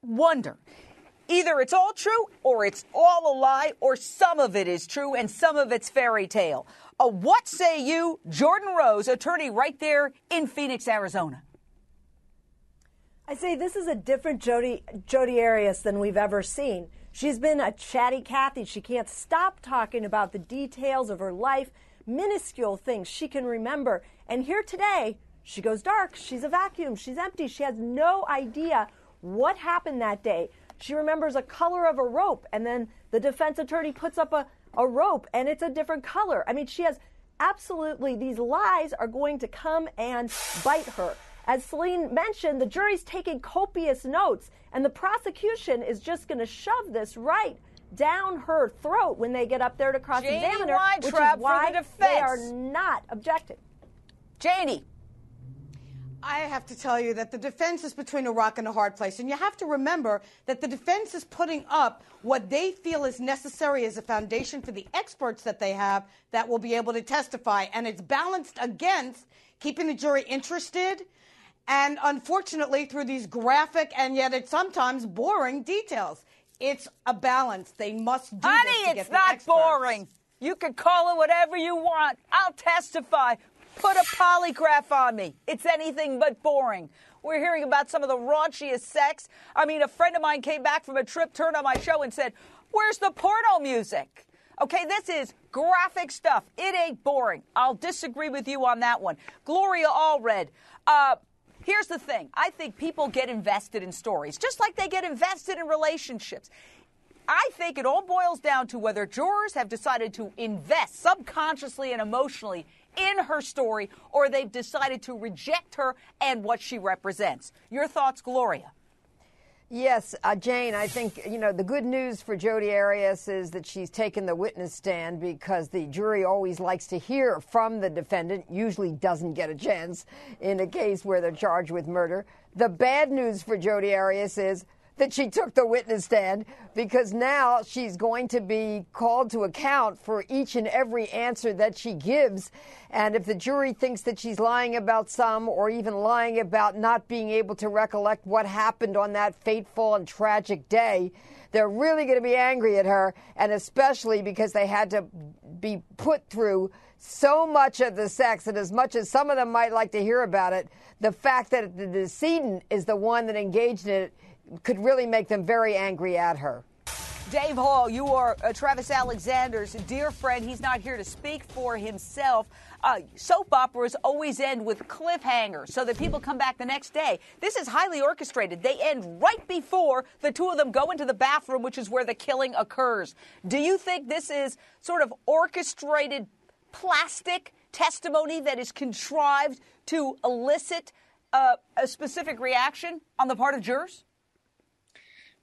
wonder. Either it's all true or it's all a lie or some of it is true and some of it's fairy tale. What say you, Jordan Rose, attorney right there in Phoenix, Arizona? I say this is a different Jodi Arias than we've ever seen. She's been a chatty Cathy. She can't stop talking about the details of her life, minuscule things she can remember. And here today, she goes dark. She's a vacuum. She's empty. She has no idea what happened that day. She remembers a color of a rope, and then the defense attorney puts up a rope, and it's a different color. I mean, she has absolutely, these lies are going to come and bite her. As Celine mentioned, the jury's taking copious notes, and the prosecution is just going to shove this right down her throat when they get up there to cross-examine her, which is why they are not objecting. Janie. I have to tell you that the defense is between a rock and a hard place. And you have to remember that the defense is putting up what they feel is necessary as a foundation for the experts that they have that will be able to testify. And it's balanced against keeping the jury interested and, unfortunately, through these graphic and yet it's sometimes boring details. It's a balance. They must do this to get the experts. Honey, it's not boring. You can call it whatever you want. I'll testify. Put a polygraph on me. It's anything but boring. We're hearing about some of the raunchiest sex. I mean, a friend of mine came back from a trip, turned on my show and said, "Where's the porno music?" Okay, this is graphic stuff. It ain't boring. I'll disagree with you on that one. Gloria Allred. Here's the thing. I think people get invested in stories, just like they get invested in relationships. I think it all boils down to whether jurors have decided to invest subconsciously and emotionally in her story, or they've decided to reject her and what she represents. Your thoughts, Gloria? Yes, Jane, I think, the good news for Jodi Arias is that she's taken the witness stand because the jury always likes to hear from the defendant, usually doesn't get a chance in a case where they're charged with murder. The bad news for Jodi Arias is that she took the witness stand because now she's going to be called to account for each and every answer that she gives. And if the jury thinks that she's lying about some or even lying about not being able to recollect what happened on that fateful and tragic day, they're really going to be angry at her, and especially because they had to be put through so much of the sex, and as much as some of them might like to hear about it, the fact that the decedent is the one that engaged in it could really make them very angry at her. Dave Hall, you are Travis Alexander's dear friend. He's not here to speak for himself. Soap operas always end with cliffhangers so that people come back the next day. This is highly orchestrated. They end right before the two of them go into the bathroom, which is where the killing occurs. Do you think this is sort of orchestrated plastic testimony that is contrived to elicit a specific reaction on the part of jurors?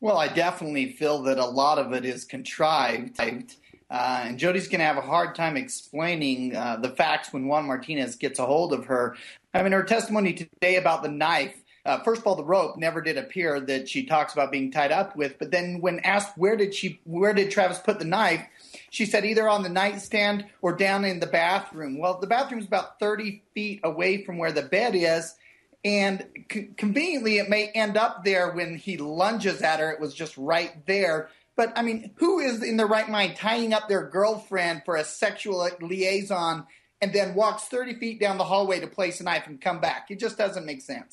Well, I definitely feel that a lot of it is contrived. And Jodi's going to have a hard time explaining the facts when Juan Martinez gets a hold of her. I mean, her testimony today about the knife, first of all, the rope never did appear that she talks about being tied up with. But then when asked where did Travis put the knife, she said either on the nightstand or down in the bathroom. Well, the bathroom is about 30 feet away from where the bed is. And conveniently, it may end up there when he lunges at her. It was just right there. But, I mean, who is in their right mind tying up their girlfriend for a sexual liaison and then walks 30 feet down the hallway to place a knife and come back? It just doesn't make sense.